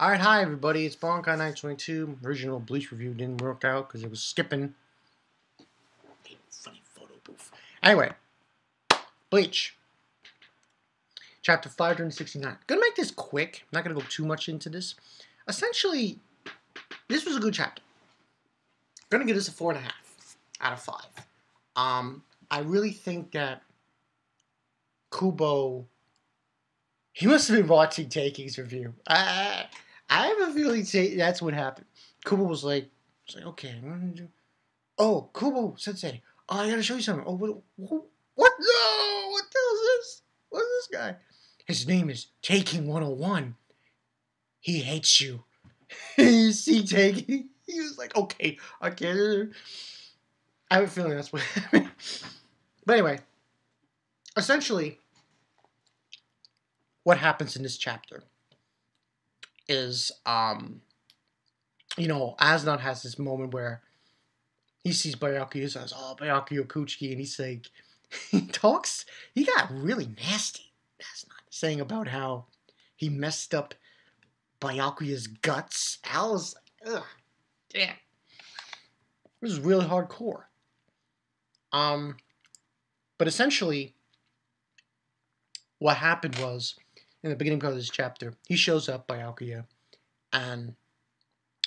Alright, hi everybody, it's Bonkai922. Original Bleach review didn't work out because it was skipping. Funny photo booth. Anyway, Bleach. Chapter 569. Gonna make this quick. I'm not gonna go too much into this. Essentially, this was a good chapter. Gonna give this a 4.5 out of 5. I really think that Kubo, he must have been watching Taking's review. I have a feeling that's what happened. Kubo was like, okay, I'm gonna do. Oh, Kubo Sensei. Oh, I gotta show you something. Oh, what? No, what the hell is this? What is this guy? His name is Taking 101. He hates you. You see Taking? He was like, okay. I have a feeling that's what happened. But anyway, essentially, what happens in this chapter is, Asnodt has this moment where he sees Byakuya and says, oh, Byakuya Kuchiki, and he's like, he got really nasty, Asnodt, saying about how he messed up Byakuya's guts. Al was like, ugh, damn. This is really hardcore. But essentially, what happened was, in the beginning part of this chapter, he shows up, Byakuya, and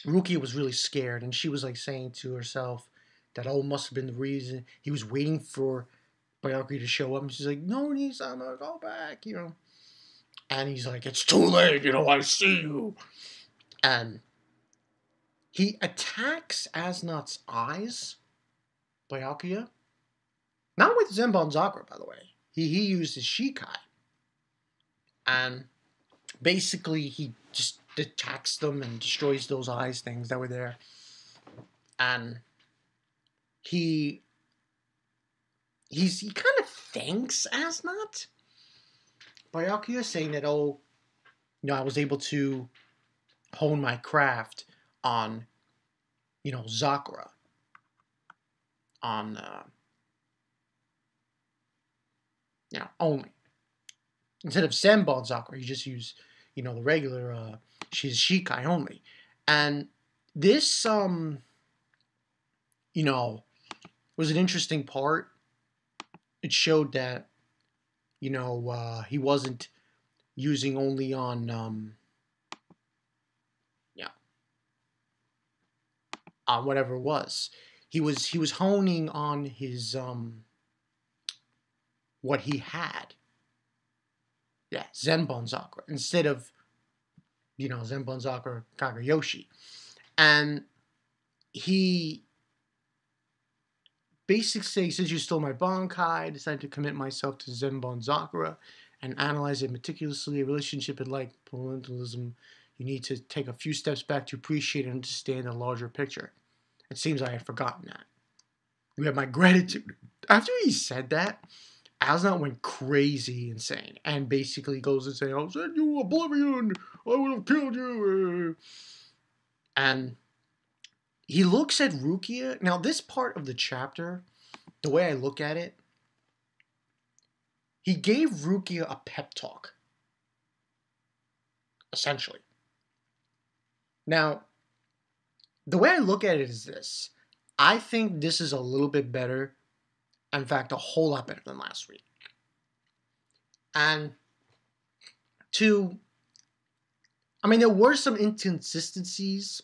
Rukia was really scared, and she was like saying to herself that, oh, must have been the reason. He was waiting for Byakuya to show up, and she's like, no, Nisama, go back, And he's like, it's too late, I see you. And he attacks Asnod's eyes, Byakuya. Not with Zenbon Zakura, by the way. He used his Shikai. And basically, he just attacks them and destroys those eyes things that were there. And he kind of thanks Asnodt, Byakuya, saying that, oh, I was able to hone my craft on, Zakura. On, only. Instead of Zenbon Zakura, you just use, the regular, she's Shikai only. And this, was an interesting part. It showed that, he wasn't using only on, on whatever it was. He was honing on his, what he had. Yeah, Zenbon Zakura, instead of, Zenbon Zakura Kagayoshi. And he basically says, since you stole my Bankai, I decided to commit myself to Zenbon Zakura and analyze it meticulously. A relationship is like parentalism. You need to take a few steps back to appreciate and understand the larger picture. It seems I had forgotten that. You have my gratitude. After he said that, Asnodt went crazy insane and basically goes and saying, I'll send you oblivion, I would have killed you. And he looks at Rukia. Now, this part of the chapter, the way I look at it, he gave Rukia a pep talk, essentially. Now, the way I look at it is this. I think this is a little bit better. In fact, a whole lot better than last week. And there were some inconsistencies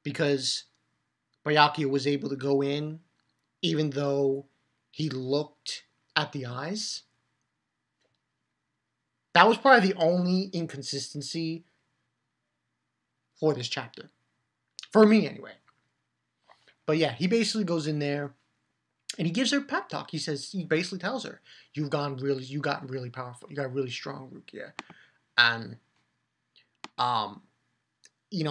because Byakuya was able to go in even though he looked at the eyes. That was probably the only inconsistency for this chapter. For me, anyway. But yeah, he basically goes in there and he gives her a pep talk. He basically tells her, you got really powerful. You got really strong, Rukia. And,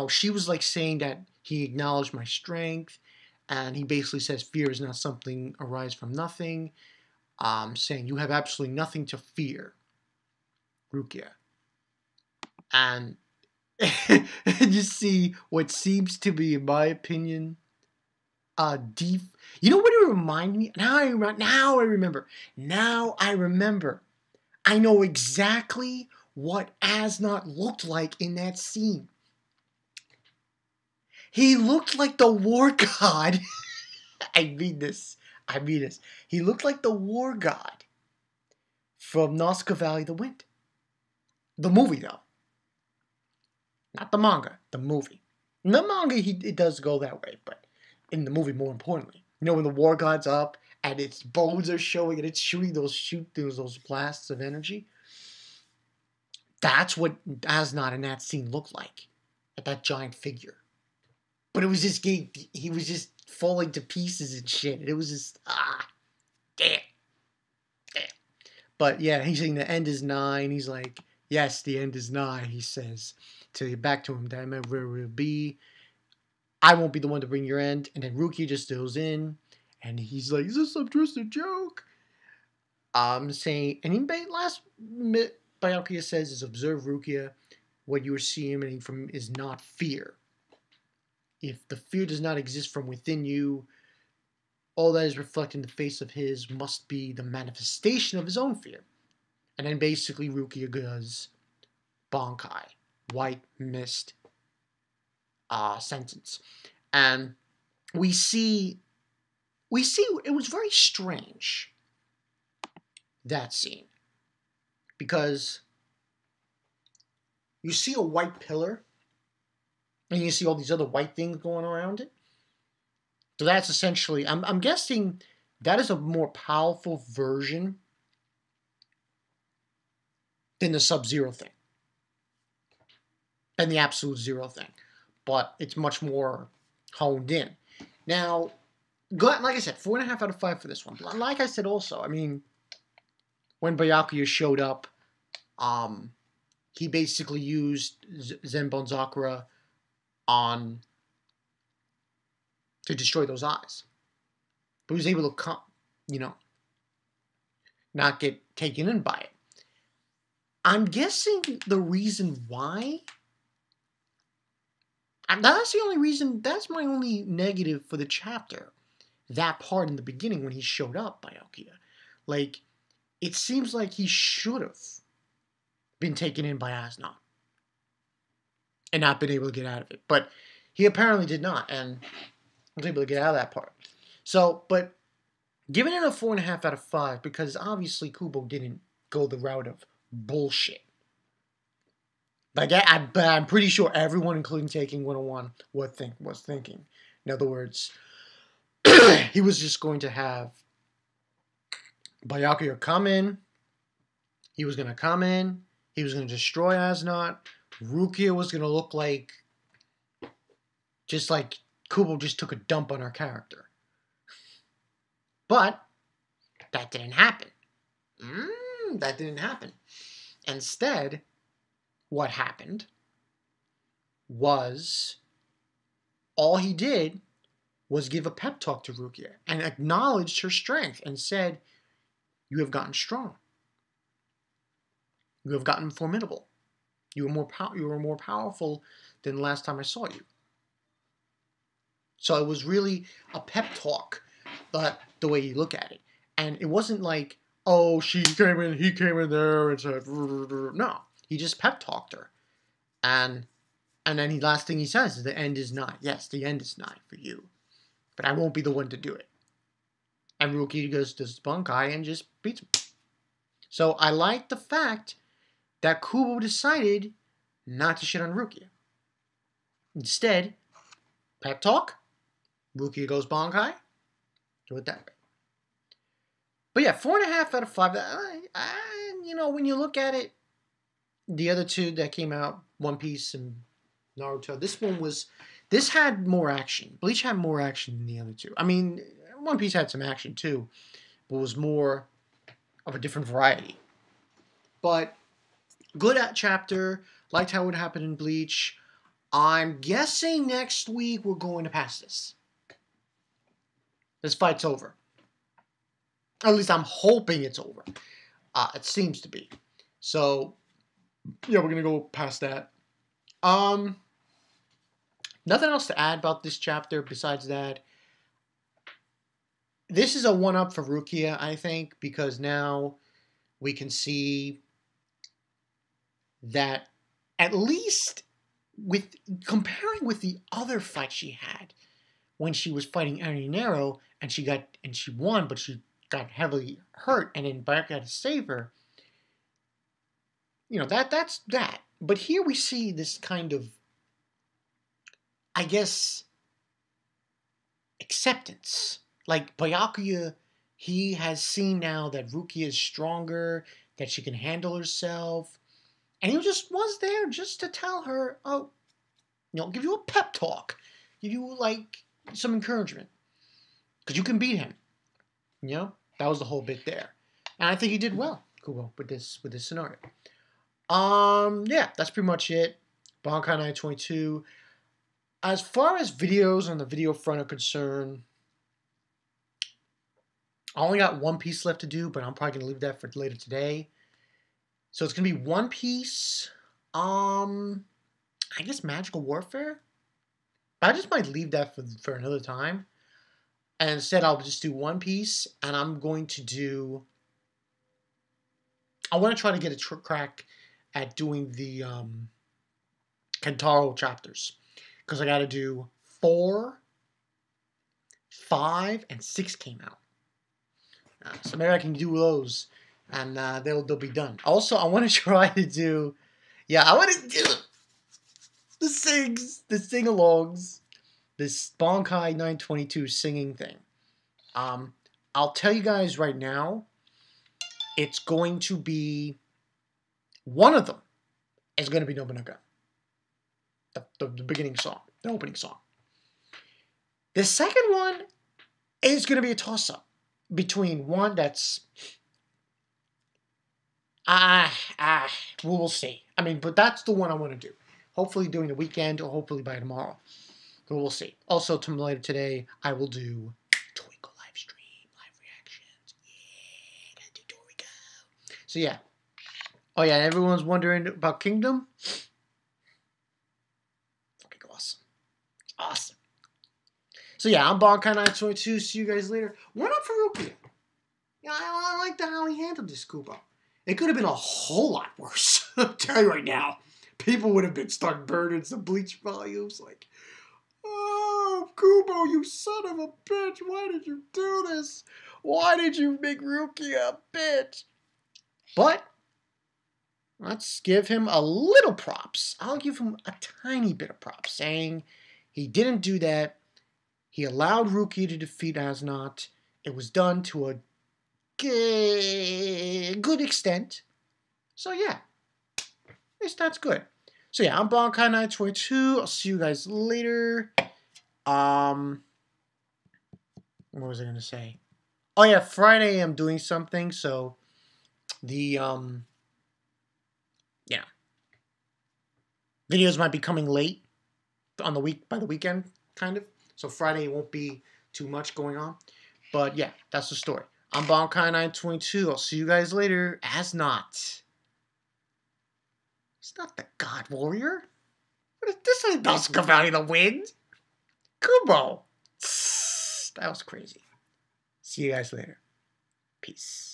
she was like saying that he acknowledged my strength. And he basically says, fear is not something arise from nothing. Saying, you have absolutely nothing to fear, Rukia. And you see what seems to be, in my opinion, deep. You know what it reminded me? Now I remember. I know exactly what Asnodt looked like in that scene. He looked like the war god. I mean this. I mean this. He looked like the war god from Nazca Valley the Wind. The movie, though. Not the manga. The movie. In the manga, it does go that way, but in the movie, more importantly. You know, when the war god's up and its bones are showing and it's shooting those blasts of energy? That's what Asnodt in that scene looked like. At that giant figure. But it was just, he was just falling to pieces and shit. And it was just, damn. But yeah, he's saying the end is nigh. And he's like, yes, the end is nigh, he says. To get back to him, damn it, where will it be? I won't be the one to bring your end. And then Rukia just goes in. And he's like, is this some twisted joke? Saying, and in last Byakuya says is observe Rukia. What you are seeing from is not fear. If the fear does not exist from within you, all that is reflected in the face of his must be the manifestation of his own fear. And then basically Rukia does Bankai, white mist sentence. And we see it was very strange, that scene. Because you see a white pillar, and you see all these other white things going around it. So that's essentially, I'm guessing that is a more powerful version than the Sub-Zero thing. Than the Absolute Zero thing. But it's much more honed in. Now, like I said, 4.5 out of 5 for this one. Like I said also, I mean, when Byakuya showed up, he basically used Zenbon Zakura to destroy those eyes. But he was able to not get taken in by it. I'm guessing the reason why, and that's the only reason, that's my only negative for the chapter. That part in the beginning when he showed up, Byakuya. Like, it seems like he should have been taken in by Asnodt and not been able to get out of it. But he apparently did not, and was able to get out of that part. So, but giving it a 4.5 out of 5 because obviously Kubo didn't go the route of bullshit. But I'm pretty sure everyone, including Taking 101, was thinking. In other words, he was just going to have Byakuya come in. He was going to come in. He was going to destroy Asnodt. Rukia was going to look like, just like Kubo just took a dump on our character. But that didn't happen. That didn't happen. Instead, what happened was all he did was give a pep talk to Rukia and acknowledged her strength and said, you have gotten strong. You have gotten formidable. You were more powerful than the last time I saw you. So it was really a pep talk, but the way you look at it. And it wasn't like, oh, he came in there and said, no. He just pep talked her. And then the last thing he says is the end is nigh. Yes, the end is nigh for you. But I won't be the one to do it. And Rukia goes to Bankai and just beats him. So I like the fact that Kubo decided not to shit on Rukia. Instead, pep talk. Rukia goes Bankai. Do it that way. But yeah, 4.5 out of 5. When you look at it, the other two that came out, One Piece and Naruto, this had more action. Bleach had more action than the other two. I mean, One Piece had some action too, but was more of a different variety. But good at chapter. Liked how it happened in Bleach. I'm guessing next week we're going to pass this. This fight's over. At least I'm hoping it's over. It seems to be. So, yeah, we're going to go past that. Nothing else to add about this chapter besides that. This is a one-up for Rukia, I think, because now we can see that at least with comparing with the other fight she had when she was fighting Arinero and she won, but she got heavily hurt, and then Bayaka had to save her. You know, that's that. But here we see this kind of, I guess, acceptance. Like Byakuya, he has seen now that Rukia is stronger, that she can handle herself, and he just was there just to tell her, oh, give you a pep talk, give you like some encouragement, because you can beat him. That was the whole bit there, and I think he did well, Kubo, with this scenario. Yeah, that's pretty much it. Bankai 922. As far as videos on the video front are concerned, I only got one piece left to do, but I'm probably gonna leave that for later today. So it's gonna be One Piece. I guess Magical Warfare. But I just might leave that for another time. And instead, I'll just do One Piece, and I'm going to do. I want to try to get a crack at doing the Kentaro chapters, because I got to do 4, 5, and 6 came out. So maybe I can do those, and they'll be done. Also, I want to try to do. Yeah, I want to do the sing-alongs, this Bankai 922 singing thing. I'll tell you guys right now, it's going to be, one of them is going to be Nobunaga. The beginning song, the opening song. The second one is going to be a toss-up between one that's, we'll see. I mean, but that's the one I want to do. Hopefully during the weekend, or hopefully by tomorrow. But we'll see. Also, later today, I will do Twinkle live stream, live reactions. Yeah, gotta do Torico. So yeah. Oh yeah, everyone's wondering about Kingdom. Fucking awesome. Awesome. So yeah, I'm Bankai 922. See you guys later. One up for Rukia. Yeah, I like how he handled this kubo. It could have been a whole lot worse. I'll tell you right now. People would have been starting burning some Bleach volumes like, oh, Kubo, you son of a bitch. Why did you do this? Why did you make Rukia a bitch? But let's give him a little props. I'll give him a tiny bit of props, saying he didn't do that. He allowed Rukia to defeat Asnodt. It was done to a good extent. So yeah, that's good. So yeah, I'm Bankai 922. I'll see you guys later. What was I gonna say? Oh yeah, Friday I'm doing something, so the yeah, videos might be coming late on by the weekend, kind of. So Friday won't be too much going on. But yeah, that's the story. I'm Bankai 922. I'll see you guys later. Asnodt. He's not the God Warrior. This ain't Duska Valley the Wind. Kubo. That was crazy. See you guys later. Peace.